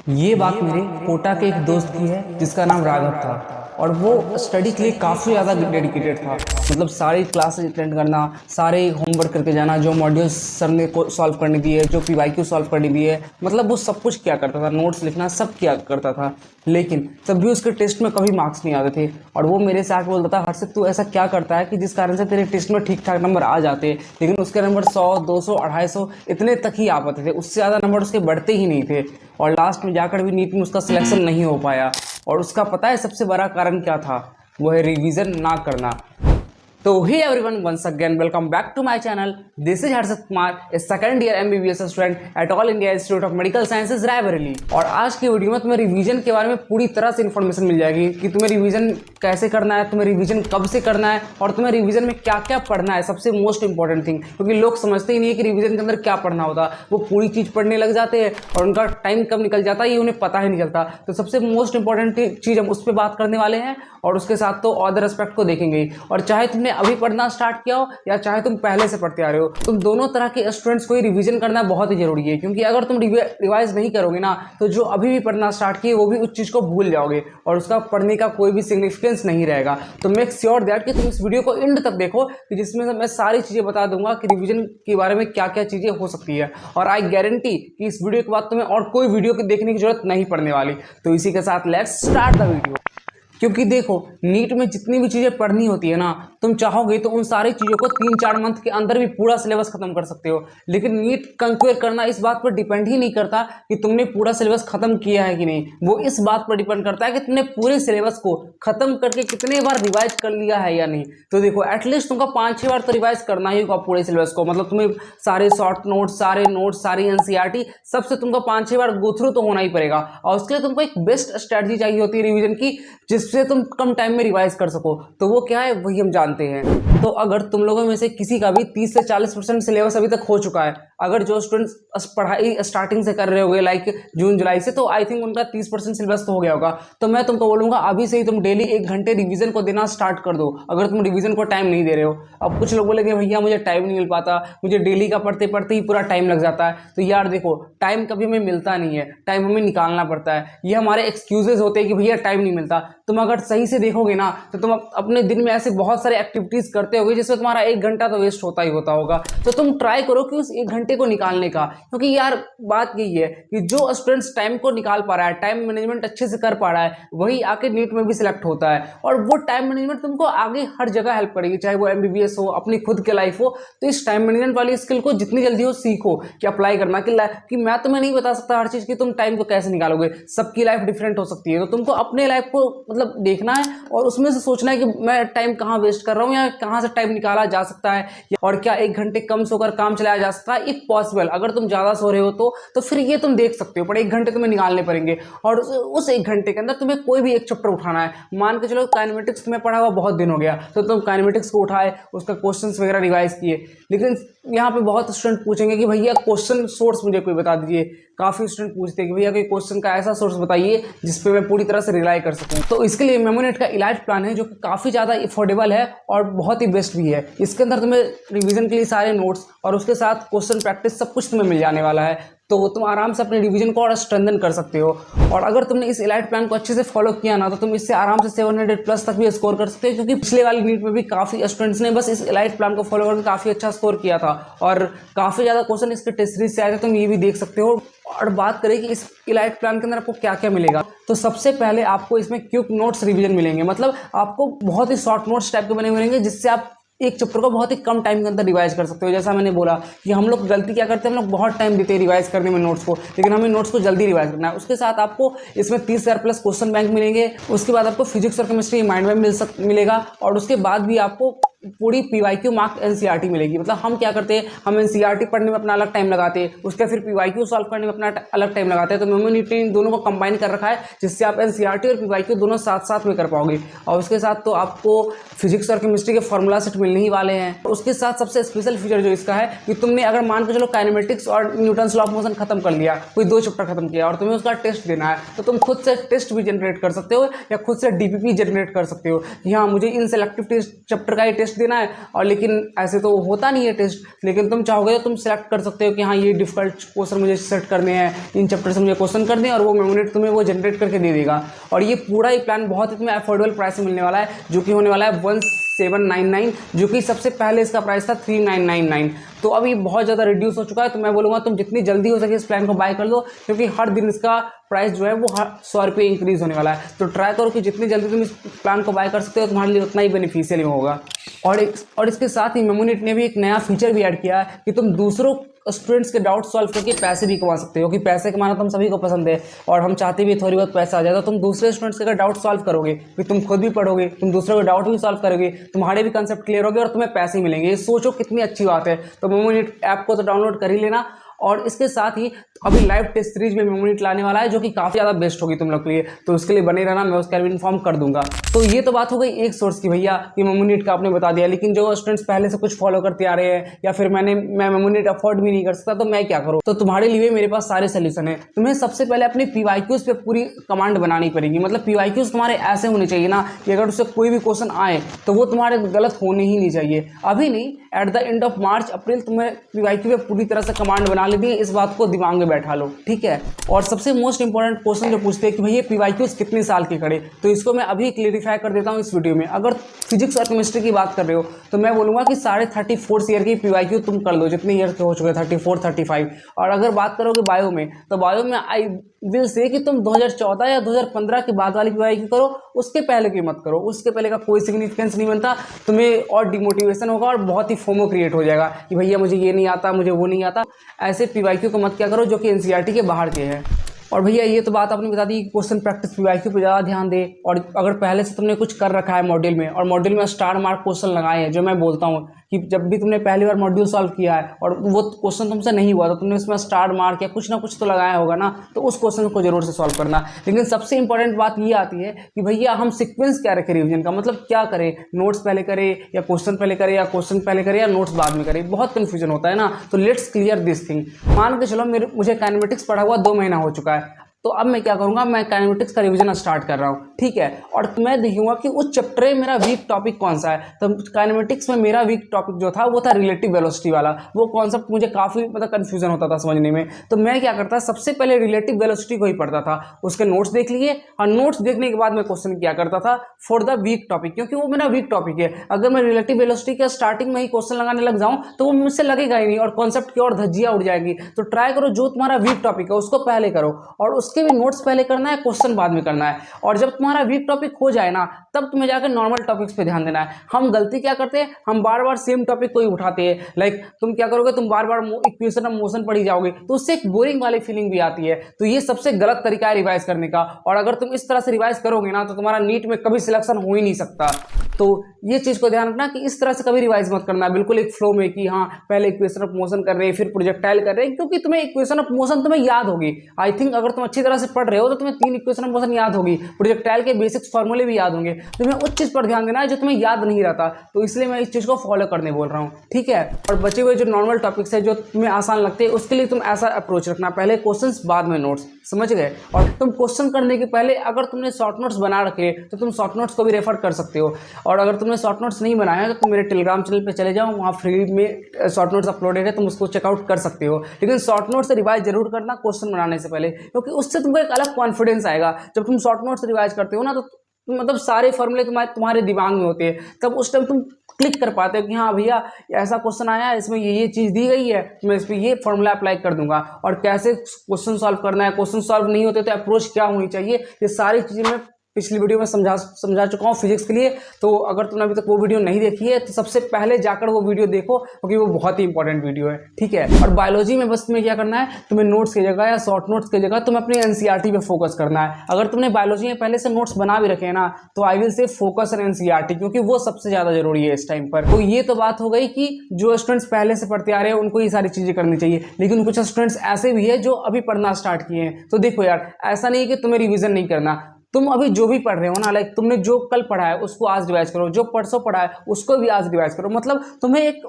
ये बात मेरे कोटा के एक दोस्त की है जिसका नाम राघव था। और वो स्टडी के लिए काफ़ी ज़्यादा डेडिकेटेड था। मतलब सारी क्लासेस अटेंड करना, सारे होमवर्क करके जाना, जो मॉड्यूल्स सर ने को सॉल्व करने दिए, जो पीवाईक्यू सॉल्व करने दिए, मतलब वो सब कुछ किया करता था, नोट्स लिखना सब किया करता था। लेकिन तब भी उसके टेस्ट में कभी मार्क्स नहीं आते थे। और वो मेरे से आके बोलता था, हर्षित तू ऐसा क्या करता है कि जिस कारण से तेरे टेस्ट में ठीक ठाक नंबर आ जाते, लेकिन उसके नंबर 100, 200, 250 इतने तक ही आ पाते थे, उससे ज़्यादा नंबर उसके बढ़ते ही नहीं थे। और लास्ट में जाकर भी नीट में उसका सिलेक्शन नहीं हो पाया। और उसका पता है सबसे बड़ा कारण क्या था? वो है रिवीजन ना करना। तो hey everyone, once again welcome back to my channel. This is Harshit Kumar, a second year MBBS student at All India Institute of Medical Sciences Raebareli. और आज की वीडियो में तुम्हें रिवीजन के बारे में पूरी तरह से इन्फॉर्मेशन मिल जाएगी कि तुम्हें रिवीजन कैसे करना है, तुम्हें रिवीजन कब से करना है, और तुम्हें रिवीजन में क्या क्या पढ़ना है, सबसे मोस्ट इंपॉर्टेंट थिंग। क्योंकि लोग समझते ही नहीं है कि रिवीजन के अंदर क्या पढ़ना होता, वो पूरी चीज पढ़ने लग जाते हैं और उनका टाइम कब निकल जाता है ये उन्हें पता ही नहीं चलता। तो सबसे मोस्ट इंपॉर्टेंट चीज हम उस पर बात करने वाले हैं, और उसके साथ तो अदर एस्पेक्ट को देखेंगे। और चाहे तुमने अभी पढ़ना स्टार्ट किया हो या चाहे तुम पहले से पढ़ते आ रहे हो, तुम दोनों तरह के स्टूडेंट्स को ही रिवीजन करना बहुत ही जरूरी है। क्योंकि अगर तुम रिवाइज नहीं करोगे ना, तो जो अभी भी पढ़ना स्टार्ट किए वो भी उस चीज को भूल जाओगे और उसका पढ़ने का कोई भी सिग्निफिकेंस नहीं रहेगा। तो मेक श्योर दैट कि तुम इस वीडियो को एंड तक देखो, कि जिसमें मैं सारी चीजें बता दूंगा कि रिवीजन के बारे में क्या क्या चीजें हो सकती है। और आई गारंटी कि इस वीडियो के बाद तुम्हें और कोई वीडियो देखने की जरूरत नहीं पड़ने वाली। तो इसी के साथ लेट्स स्टार्ट द वीडियो। क्योंकि देखो, नीट में जितनी भी चीजें पढ़नी होती है ना, तुम चाहोगे तो उन सारी चीजों को 3-4 मंथ के अंदर भी पूरा सिलेबस खत्म कर सकते हो। लेकिन नीट कंक्वेयर करना इस बात पर डिपेंड ही नहीं करता कि तुमने पूरा सिलेबस खत्म किया है कि नहीं। वो इस बात पर डिपेंड करता है कि तुमने पूरे सिलेबस को खत्म करके कितने बार रिवाइज कर लिया है या नहीं। तो देखो, एटलीस्ट तुमको 5-6 बार तो रिवाइज करना ही होगा पूरे सिलेबस को। मतलब तुम्हें सारे शॉर्ट नोट्स, सारी एनसीईआरटी सबसे तुमको 5-6 बार गो थ्रू तो होना ही पड़ेगा। और उसके लिए तुमको एक बेस्ट स्ट्रेटजी चाहिए होती है रिवीजन की, जिससे तुम कम टाइम में रिवाइज कर सको। तो वो क्या है, वही हम जानते हैं। तो अगर तुम लोगों में से किसी का भी 30 से 40% सिलेबस अभी तक हो चुका है, अगर जो स्टूडेंट्स पढ़ाई स्टार्टिंग से कर रहे होंगे लाइक जून जुलाई से, तो आई थिंक उनका 30% सिलेबस तो हो गया होगा। तो मैं तुमको बोलूंगा अभी से ही तुम डेली 1 घंटे रिवीजन को देना स्टार्ट कर दो, अगर तुम रिवीजन को टाइम नहीं दे रहे हो। अब कुछ लोग बोलेंगे भैया मुझे टाइम नहीं मिल पाता, मुझे डेली का पढ़ते पढ़ते ही पूरा टाइम लग जाता है। तो यार देखो, टाइम कभी हमें मिलता नहीं है, टाइम हमें निकालना पड़ता है। ये हमारे एक्सक्यूजेज होते हैं कि भैया टाइम नहीं मिलता। तुम अगर सही से देखोगे ना, तो तुम अपने दिन में ऐसे बहुत सारे एक्टिविटीज करते होगे जिसमें तुम्हारा 1 घंटा तो वेस्ट होता ही होता होगा। तो तुम ट्राई करो कि उस 1 घंटे को निकालने का। क्योंकि यार बात यही है कि जो स्टूडेंट्स टाइम को निकाल पा रहा है, टाइम मैनेजमेंट अच्छे से कर पा रहा है, वही आके नीट में भी सिलेक्ट होता है। और वो टाइम मैनेजमेंट तुमको आगे हर जगह हेल्प करेगी, चाहे वो एमबीबीएस हो, अपनी खुद के लाइफ हो। तो इस टाइम मैनेजमेंट वाली स्किल को जितनी जल्दी हो सीखो, कि अप्लाई करना कि मैं तुम्हें नहीं बता सकता हर चीज की तुम टाइम को कैसे निकालोगे। सबकी लाइफ डिफरेंट हो सकती है। तो तुमको अपने लाइफ को मतलब देखना है और उसमें से सोचना है कि मैं टाइम कहाँ वेस्ट कर रहा हूँ या कहाँ से टाइम निकाला जा सकता है, और क्या 1 घंटे कम सोकर काम चलाया जा सकता है इफ पॉसिबल। अगर तुम ज्यादा सो रहे हो तो फिर ये तुम देख सकते हो, पर 1 घंटे तुम्हें निकालने पड़ेंगे। और उस 1 घंटे के अंदर तुम्हें कोई भी एक चैप्टर उठाना है। मान के चलो काइनेमेटिक्स तुम्हें पढ़ा हुआ बहुत दिन हो गया, तो तुम काइनेमेटिक्स को उठाए, उसका क्वेश्चंस वगैरह रिवाइज किए। लेकिन यहाँ पे बहुत स्टूडेंट पूछेंगे कि भैया क्वेश्चन सोर्स मुझे कोई बता दीजिए। काफी स्टूडेंट पूछते हैं कि भैया कोई क्वेश्चन का ऐसा सोर्स बताइए जिसपे मैं पूरी तरह से रिलाई कर सकूं। तो इसके लिए मेमोनेट का इलाइट प्लान है, जो कि काफी ज्यादा अफोर्डेबल है और बहुत ही बेस्ट भी है। इसके अंदर तुम्हें रिवीजन के लिए सारे नोट्स और उसके साथ क्वेश्चन प्रैक्टिस सब कुछ तुम्हें मिल जाने वाला है। तो तुम आराम से अपने रिवीजन को और स्ट्रेंथन कर सकते हो। और अगर तुमने इस इलाइट प्लान को अच्छे से फॉलो किया ना, तो तुम इससे आराम से 700 प्लस तक भी स्कोर कर सकते हो। क्योंकि पिछले वाली नीट में भी काफी स्टूडेंट्स ने बस इस इलाइट प्लान को फॉलो करके काफी अच्छा स्कोर किया था, और काफी ज्यादा क्वेश्चन इसके टेस्ट सीरीज से आए थे। तुम ये भी देख सकते हो। और बात करें कि इस इलाइट प्लान के अंदर आपको क्या क्या मिलेगा, तो सबसे पहले आपको इसमें क्विक नोट्स रिवीजन मिलेंगे। मतलब आपको बहुत ही शॉर्ट नोट्स टाइप के बने मिलेंगे, जिससे आप एक चैप्टर को बहुत ही कम टाइम के अंदर रिवाइज कर सकते हो। जैसा मैंने बोला कि हम लोग गलती क्या करते हैं, हम लोग बहुत टाइम देते हैं रिवाइज करने में नोट्स को, लेकिन हमें नोट्स को जल्दी रिवाइज करना है। उसके साथ आपको इसमें 30,000 प्लस क्वेश्चन बैंक मिलेंगे। उसके बाद आपको फिजिक्स और केमिस्ट्री माइंड मैप मिलेगा। और उसके बाद भी आपको पूरी पीवाईक्यू मार्क एनसीईआरटी मिलेगी। मतलब हम क्या करते हैं, हम एनसीईआरटी पढ़ने में अपना अलग टाइम लगाते हैं, उसके फिर पीवाईक्यू सॉल्व करने में अपना अलग टाइम लगाते हैं। तो मेमोनेट ने इन दोनों को कंबाइन कर रखा है, जिससे आप एनसीईआरटी और पीवाईक्यू दोनों साथ साथ में कर पाओगे। और उसके साथ तो आपको फिजिक्स और केमिस्ट्री के फॉर्मूला सेट मिलने ही वाले हैं। उसके साथ सबसे स्पेशल फीचर जो इसका है कि तुमने अगर मान के चलो काइनेमेटिक्स और न्यूटन्स लॉ ऑफ मोशन खत्म कर लिया, कोई 2 चैप्टर खत्म किया, और तुम्हें उसका टेस्ट देना है, तो तुम खुद से टेस्ट भी जनरेट कर सकते हो या खुद से डीपीपी जनरेट कर सकते हो कि हाँ मुझे इन सेलेक्टिव चैप्टर का ही टेस्ट टेस्ट देना है, और लेकिन ऐसे तो होता नहीं है टेस्ट, लेकिन तुम चाहोगे तो तुम सेलेक्ट कर सकते हो कि हाँ ये डिफिकल्ट क्वेश्चन मुझे सेट करने हैं, इन चैप्टर से मुझे क्वेश्चन करने हैं, और वो मेमोनेट तुम्हें वो जनरेट करके दे देगा। और ये पूरा ही प्लान बहुत ही तुम्हें अफोर्डेबल प्राइस में मिलने वाला है, जो कि होने वाला है 1799, जो कि सबसे पहले इसका प्राइस था 3999। तो अब ये बहुत ज़्यादा रिड्यूस हो चुका है। तो मैं बोलूँगा तुम जितनी जल्दी हो सके इस प्लान को बाय कर लो, क्योंकि हर दिन इसका प्राइस जो है वो 100 रुपये इंक्रीज होने वाला है। तो ट्राई करो कि जितनी जल्दी तुम इस प्लान को बाय कर सकते हो तुम्हारे लिए उतना ही बेनिफिशियल होगा। और इसके साथ ही मेमोनेट ने भी एक नया फीचर भी ऐड किया है कि तुम दूसरों स्टूडेंट्स के डाउट सॉल्व करके पैसे भी कमा सकते हो, कि पैसे कमाना तुम सभी को पसंद है, और हम चाहते भी थोड़ी बहुत पैसा आ जाए। तो तुम दूसरे स्टूडेंट्स के डाउट सॉल्व करोगे, फिर तुम खुद भी पढ़ोगे, तुम दूसरों के डाउट भी सॉल्व करोगे, तुम्हारे भी कंसेप्ट क्लियर होगे और तुम्हें पैसे मिलेंगे। ये सोचो कितनी अच्छी बात है। तो मेमोनेट ऐप को तो डाउनलोड कर ही लेना। और इसके साथ ही अभी लाइव टेस्ट सीरीज में मेमोनेट लाने वाला है, जो कि काफ़ी ज़्यादा बेस्ट होगी तुम लोग के लिए। तो उसके लिए बने रहना, मैं उसका भी इन्फॉर्म कर दूंगा। तो ये तो बात हो गई एक सोर्स की भैया, कि मेमोनेट का आपने बता दिया। लेकिन जो स्टूडेंट्स पहले से कुछ फॉलो करते आ रहे हैं, या फिर मैं मेमोनेट अफोर्ड भी नहीं कर सकता, तो मैं क्या करूँ? तो तुम्हारे लिए मेरे पास सारे सोल्यूशन है। तुम्हें सबसे पहले अपनी PYQs पे पूरी कमांड बनानी पड़ेगी। मतलब PYQs तुम्हारे ऐसे होने चाहिए ना कि अगर उससे कोई भी क्वेश्चन आए तो वो तुम्हारे गलत होने ही नहीं चाहिए। अभी नहीं, at the end of March April तुम्हें PYQ पे पूरी तरह से कमांड बना लेनी है। इस बात को दिमाग में बैठा लो, ठीक है। और सबसे मोस्ट इंपॉर्टेंट क्वेश्चन जो पूछते हैं कि भैया PYQs कितने साल के खड़े, तो इसको मैं अभी क्लियरिफाई कर देता हूँ इस वीडियो में। अगर फिजिक्स और केमिस्ट्री की बात कर रहे हो तो मैं बोलूँगा कि 34 ईयर की PYQ तुम कर लो, जितने ईयर के हो चुके 34, 35। और अगर बात करोगे बायो में, तो बायो में आई विल से कि तुम 2014 या 2015 के बाद वाली PYQ करो, उसके पहले की मत करो। उसके पहले का कोई सिग्निफिकेंस नहीं बनता, तुम्हें और डिमोटिवेशन होगा और बहुत ही फोमो क्रिएट हो जाएगा कि भैया मुझे ये नहीं आता, मुझे वो नहीं आता। ऐसे PYQ को मत क्या करो जो कि NCERT के बाहर के हैं। और भैया ये तो बात आपने बता दी, क्वेश्चन प्रैक्टिस PYQ पे ज़्यादा ध्यान दे। और अगर पहले से तुमने कुछ कर रखा है मॉड्यूल में, और मॉड्यूल में स्टार मार्क क्वेश्चन लगाए हैं, जो मैं बोलता हूँ कि जब भी तुमने पहली बार मॉड्यूल सॉल्व किया है और वो क्वेश्चन तुमसे नहीं हुआ, तो तुमने उसमें स्टार मार्क या कुछ ना कुछ तो लगाया होगा ना, तो उस क्वेश्चन को जरूर से सॉल्व करना। लेकिन सबसे इंपॉर्टेंट बात ये आती है कि भैया हम सीक्वेंस क्या रखें रिवीजन का, मतलब क्या करें, नोट्स पहले करें या क्वेश्चन पहले करें, या क्वेश्चन पहले करें या नोट्स बाद में करें। बहुत कन्फ्यूजन होता है ना। तो लेट्स क्लियर दिस थिंग। मान के चलो मुझे काइनेमेटिक्स पढ़ा हुआ 2 महीना हो चुका है, तो अब मैं क्या करूंगा, मैं काइनेमेटिक्स का रिवीजन स्टार्ट कर रहा हूँ, ठीक है। और मैं देखूंगा कि उस चैप्टर में मेरा वीक टॉपिक कौन सा है। तो काइनेमेटिक्स में मेरा वीक टॉपिक जो था वो था रिलेटिव वेलोसिटी वाला। वो कॉन्सेप्ट मुझे काफ़ी मतलब कन्फ्यूजन होता था समझने में। तो मैं क्या करता, सबसे पहले रिलेटिव वेलोसिटी को ही पढ़ता था, उसके नोट्स देख लिए, और नोट्स देखने के बाद मैं क्वेश्चन क्या करता था फॉर द वीक टॉपिक, क्योंकि वो मेरा वीक टॉपिक है। अगर मैं रिलेटिव वेलोसिटी के स्टार्टिंग में ही क्वेश्चन लगाने लग जाऊँ तो वो मुझसे लगेगा ही नहीं, और कॉन्सेप्ट की और धज्जियाँ उड़ जाएगी। तो ट्राई करो जो तुम्हारा वीक टॉपिक है उसको पहले करो, और उसके भी नोट्स पहले करना है, क्वेश्चन बाद में करना है। और जब तुम्हारा वीक टॉपिक हो जाए ना, तब तुम्हें जाकर नॉर्मल टॉपिक्स पे ध्यान देना है। हम गलती क्या करते हैं, हम बार बार सेम टॉपिक को ही उठाते हैं। लाइक तुम क्या करोगे, तुम बार बार इक्वेशन ऑफ मोशन पढ़ी जाओगे, तो उससे एक बोरिंग वाली फीलिंग भी आती है। तो ये सबसे गलत तरीका है रिवाइज करने का। और अगर तुम इस तरह से रिवाइज करोगे ना, तो तुम्हारा नीट में कभी सिलेक्शन हो ही नहीं सकता। तो ये चीज को ध्यान रखना कि इस तरह से कभी रिवाइज मत करना, बिल्कुल एक फ्लो में कि हाँ पहले इक्वेशन ऑफ मोशन कर रहे हैं फिर प्रोजेक्टाइल कर रहे हैं, क्योंकि तुम्हें इक्वेशन ऑफ मोशन तुम्हें याद होगी। आई थिंक अगर तुम अच्छी तरह से पढ़ रहे हो तो तुम्हें 3 इक्वेशन ऑफ मोशन याद होगी, प्रोजेक्टाइल के बेसिक्स फॉर्मूले भी याद होंगे। तुम्हें उस चीज पर ध्यान देना है जो तुम्हें याद नहीं रहता। तो इसलिए मैं इस चीज को फॉलो करने बोल रहा हूँ, ठीक है। और बचे हुए जो नॉर्मल टॉपिक्स है जो तुम्हें आसान लगते हैं, उसके लिए तुम ऐसा अप्रोच रखना, पहले क्वेश्चंस बाद में नोट्स, समझ गए। और तुम क्वेश्चन करने के पहले अगर तुमने शॉर्ट नोट्स बना रखे तो तुम शॉर्ट नोट्स को भी रेफर कर सकते हो। और अगर तुमने शॉर्ट नोट्स नहीं बनाया तो तुम मेरे टेलीग्राम चैनल पे चले जाओ, वहाँ फ्री में शॉर्ट नोट्स अपलोडेड है, तुम उसको चेकआउट कर सकते हो। लेकिन शॉर्ट नोट्स से रिवाइज जरूर करना क्वेश्चन बनाने से पहले, क्योंकि उससे तुमको एक अलग कॉन्फिडेंस आएगा। जब तुम शॉर्ट नोट्स रिवाइज करते हो ना, तो मतलब सारे फॉर्मूले तुम्हारे दिमाग में होते हैं, तब उस टाइम तुम क्लिक कर पाते हो कि हाँ भैया ऐसा क्वेश्चन आया है, इसमें ये चीज़ दी गई है, मैं इस पर ये फॉर्मूला अप्लाई कर दूंगा। और कैसे क्वेश्चन सॉल्व करना है, क्वेश्चन सॉल्व नहीं होते तो अप्रोच क्या होनी चाहिए, ये सारी चीज़ें मैं पिछली वीडियो में समझा चुका हूँ फिजिक्स के लिए। तो अगर तुमने अभी तक वो वीडियो नहीं देखी है तो सबसे पहले जाकर वो वीडियो देखो, क्योंकि वो बहुत ही इंपॉर्टेंट वीडियो है, ठीक है। और बायोलॉजी में बस तुम्हें क्या करना है, तुम्हें नोट्स की जगह या शॉर्ट नोट्स की जगह तुम्हें अपने NCERT पे फोकस करना है। अगर तुमने बायोलॉजी में पहले से नोट्स बना भी रखे हैं ना, तो I will say focus on NCERT, क्योंकि वो सबसे ज़्यादा जरूरी है इस टाइम पर। तो ये तो बात हो गई कि जो स्टूडेंट्स पहले से पढ़ते आ रहे हैं उनको ये सारी चीज़ें करनी चाहिए। लेकिन कुछ स्टूडेंट्स ऐसे भी है जो अभी पढ़ना स्टार्ट किए हैं। तो देखो यार, ऐसा नहीं कि तुम्हें रिविजन नहीं करना, तुम अभी जो भी पढ़ रहे हो ना, लाइक तुमने जो कल पढ़ा है उसको आज रिवाइज करो, जो परसों पढ़ा है उसको भी आज रिवाइज करो। मतलब तुम्हें एक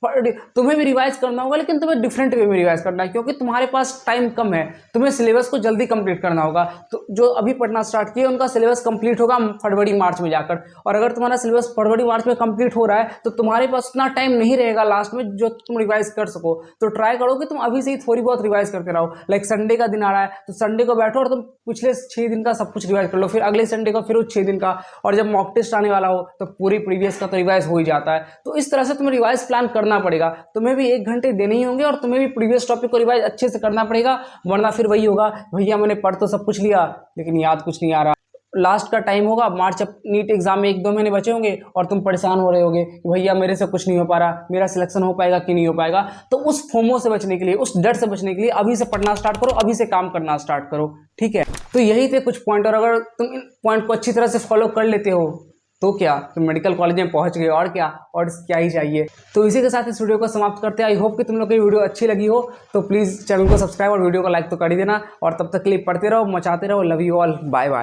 तुम्हें भी रिवाइज करना होगा, लेकिन तुम्हें डिफरेंट वे में रिवाइज करना है, क्योंकि तुम्हारे पास टाइम कम है। तुम्हें सिलेबस को जल्दी कंप्लीट करना होगा। तो जो अभी पढ़ना स्टार्ट किए उनका सिलेबस कंप्लीट होगा फरवरी मार्च में जाकर, और अगर तुम्हारा सिलेबस फरवरी मार्च में कंप्लीट हो रहा है तो तुम्हारे पास उतना टाइम नहीं रहेगा लास्ट में जो तुम रिवाइज कर सको। तो ट्राई करो कि तुम अभी से ही थोड़ी बहुत रिवाइज करते रहो। लाइक संडे का दिन आ रहा है तो संडे को बैठो और तुम पिछले 6 दिन का सब कुछ रिवाइज कर लो, फिर अगले संडे को फिर 6 दिन का, और जब मॉक टेस्ट आने वाला हो तो पूरी प्रीवियस का तो रिवाइज हो ही जाता है। तो इस तरह से तुम्हें रिवाइज प्लान करना पड़ेगा। तुम्हें भी 1 घंटे देने ही होंगे और तुम्हें भी प्रीवियस टॉपिक को रिवाइज अच्छे से करना पड़ेगा, वरना फिर वही होगा, भैया मैंने पढ़ तो सब कुछ लिया लेकिन याद कुछ नहीं आ रहा। लास्ट का टाइम होगा मार्च, नीट एग्जाम में 1-2 महीने बचे होंगे और तुम परेशान हो रहे होगे कि भैया मेरे से कुछ नहीं हो पा रहा, मेरा सिलेक्शन हो पाएगा कि नहीं हो पाएगा। तो उस फोमो से बचने के लिए, उस डर से बचने के लिए अभी से पढ़ना स्टार्ट करो, अभी से काम करना स्टार्ट करो, ठीक है। तो यही थे कुछ पॉइंट, और अगर तुम इन पॉइंट को अच्छी तरह से फॉलो कर लेते हो तो क्या, तुम मेडिकल कॉलेज में पहुंच गए, और क्या ही चाहिए। तो इसी के साथ इस वीडियो को समाप्त करते हैं। आई होप कि तुम लोग की वीडियो अच्छी लगी हो, तो प्लीज़ चैनल को सब्सक्राइब और वीडियो को लाइक तो कर ही देना, और तब तक के लिए पढ़ते रहो, मचाते रहो। Love you all, bye bye.